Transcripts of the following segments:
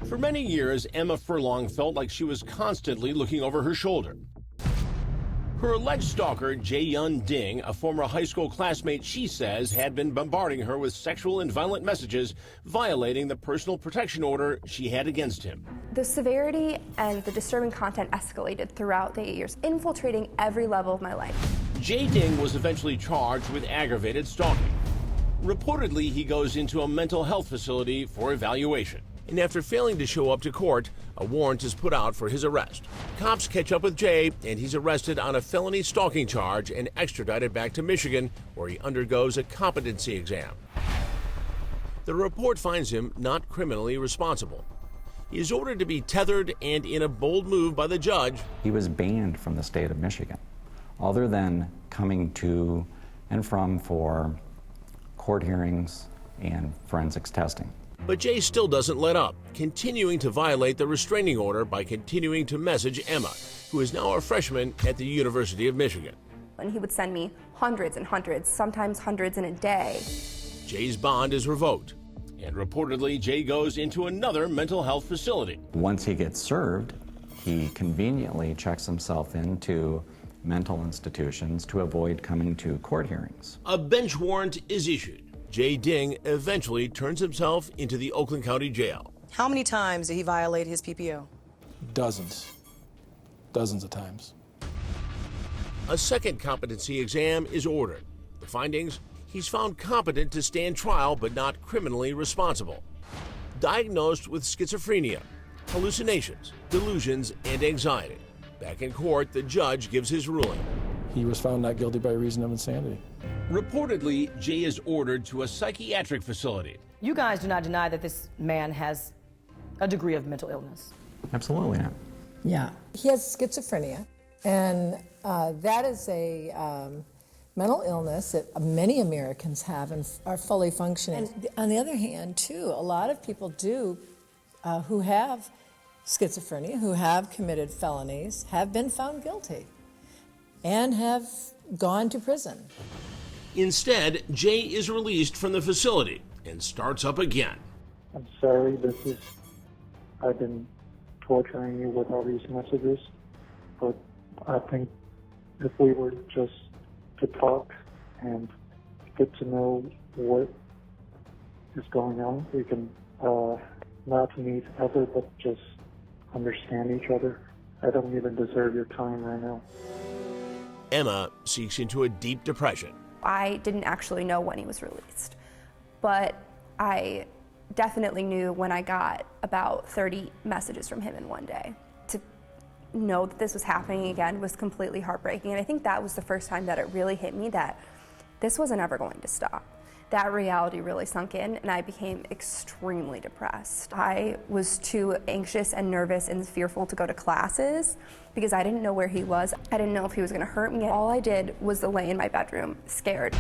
For many years, Emma Furlong felt like she was constantly looking over her shoulder. Her alleged stalker, Jae-Yun Ding, a former high school classmate she says had been bombarding her with sexual and violent messages, violating the personal protection order she had against him. The severity and the disturbing content escalated throughout the 8 years, infiltrating every level of my life. Jae Ding was eventually charged with aggravated stalking. Reportedly, he goes into a mental health facility for evaluation. And after failing to show up to court, a warrant is put out for his arrest. Cops catch up with Jay, and he's arrested on a felony stalking charge and extradited back to Michigan, where he undergoes a competency exam. The report finds him not criminally responsible. He is ordered to be tethered, and in a bold move by the judge, he was banned from the state of Michigan, other than coming to and from for court hearings and forensics testing. But Jay still doesn't let up, continuing to violate the restraining order by continuing to message Emma, who is now a freshman at the University of Michigan. And he would send me hundreds and hundreds, sometimes hundreds in a day. Jay's bond is revoked, and reportedly Jay goes into another mental health facility. Once he gets served, he conveniently checks himself into mental institutions to avoid coming to court hearings. A bench warrant is issued. Jae Ding eventually turns himself into the Oakland County Jail. How many times did he violate his PPO? Dozens of times. A second competency exam is ordered. The findings: he's found competent to stand trial but not criminally responsible. Diagnosed with schizophrenia, hallucinations, delusions, and anxiety. Back in court, the judge gives his ruling. He was found not guilty by reason of insanity. Reportedly, Jay is ordered to a psychiatric facility. You guys do not deny that this man has a degree of mental illness. Absolutely not. Yeah. He has schizophrenia, and that is a mental illness that many Americans have and are fully functioning. And on the other hand, too, a lot of people do who have schizophrenia, who have committed felonies, have been found guilty and have gone to prison. Instead, Jay is released from the facility and starts up again. I'm sorry, I've been torturing you with all these messages, but I think if we were just to talk and get to know what is going on, we can not meet ever, but just understand each other. I don't even deserve your time right now. Emma sinks into a deep depression. I didn't actually know when he was released, but I definitely knew when I got about 30 messages from him in one day. To know that this was happening again was completely heartbreaking, and I think that was the first time that it really hit me that this wasn't ever going to stop. That reality really sunk in, and I became extremely depressed. I was too anxious and nervous and fearful to go to classes because I didn't know where he was. I didn't know if he was going to hurt me. All I did was lay in my bedroom, scared.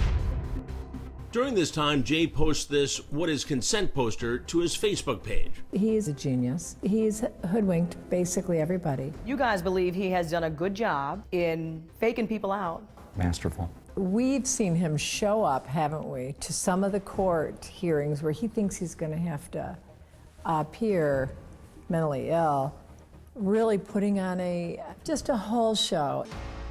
During this time, Jay posts this "What is Consent" poster to his Facebook page. He's a genius. He's hoodwinked basically everybody. You guys believe he has done a good job in faking people out. Masterful. We've seen him show up, haven't we, to some of the court hearings where he thinks he's going to have to appear mentally ill, really putting on just a whole show.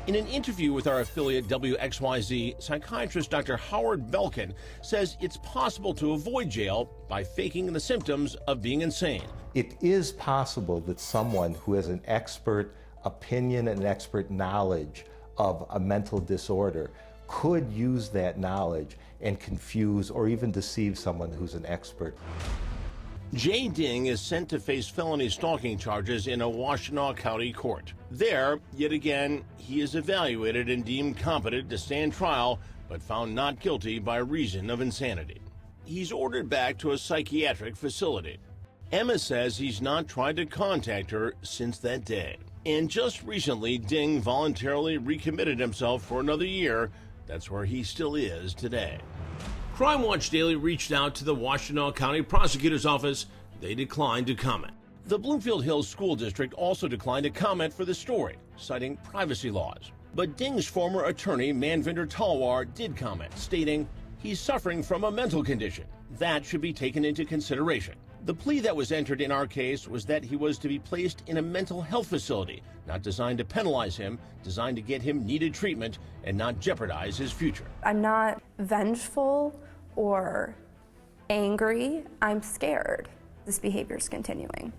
In an interview with our affiliate WXYZ, psychiatrist Dr. Howard Belkin says it's possible to avoid jail by faking the symptoms of being insane. It is possible that someone who has an expert opinion and expert knowledge of a mental disorder could use that knowledge and confuse or even deceive someone who's an expert. Jae Ding is sent to face felony stalking charges in a Washtenaw County court. There, yet again, he is evaluated and deemed competent to stand trial, but found not guilty by reason of insanity. He's ordered back to a psychiatric facility. Emma says he's not tried to contact her since that day. And just recently, Ding voluntarily recommitted himself for another year. That's where he still is today. Crime Watch Daily reached out to the Washtenaw County Prosecutor's Office. They declined to comment. The Bloomfield Hills School District also declined to comment for the story, citing privacy laws. But Ding's former attorney, Manvinder Talwar, did comment, stating he's suffering from a mental condition. That should be taken into consideration. The plea that was entered in our case was that he was to be placed in a mental health facility, not designed to penalize him, designed to get him needed treatment and not jeopardize his future. I'm not vengeful or angry. I'm scared this behavior is continuing.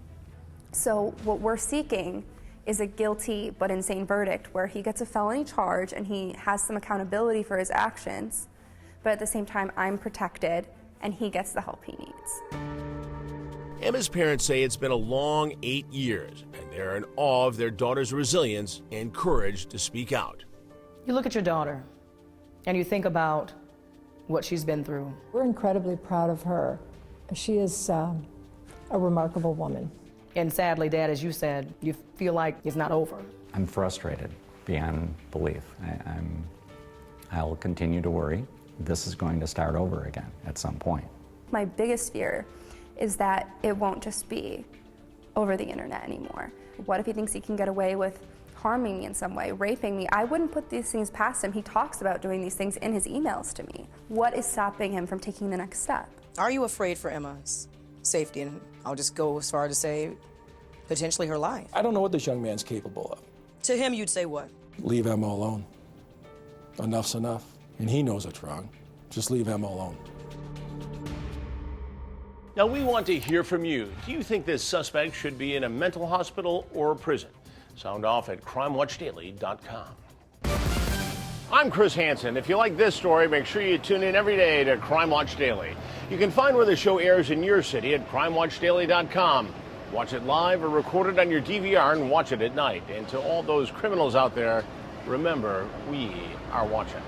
So what we're seeking is a guilty but insane verdict where he gets a felony charge and he has some accountability for his actions, but at the same time I'm protected and he gets the help he needs. Emma's parents say it's been a long 8 years, and they're in awe of their daughter's resilience and courage to speak out. You look at your daughter and you think about what she's been through. We're incredibly proud of her. She is a remarkable woman. And sadly, Dad, as you said, you feel like it's not over. I'm frustrated beyond belief. I'll continue to worry. This is going to start over again at some point. My biggest fear is that it won't just be over the internet anymore. What if he thinks he can get away with harming me in some way, raping me? I wouldn't put these things past him. He talks about doing these things in his emails to me. What is stopping him from taking the next step? Are you afraid for Emma's safety? And I'll just go as far to say potentially her life. I don't know what this young man's capable of. To him, you'd say what? Leave Emma alone. Enough's enough. And he knows it's wrong. Just leave Emma alone. Now, we want to hear from you. Do you think this suspect should be in a mental hospital or a prison? Sound off at crimewatchdaily.com. I'm Chris Hansen. If you like this story, make sure you tune in every day to Crime Watch Daily. You can find where the show airs in your city at crimewatchdaily.com. Watch it live or record it on your DVR and watch it at night. And to all those criminals out there, remember, we are watching.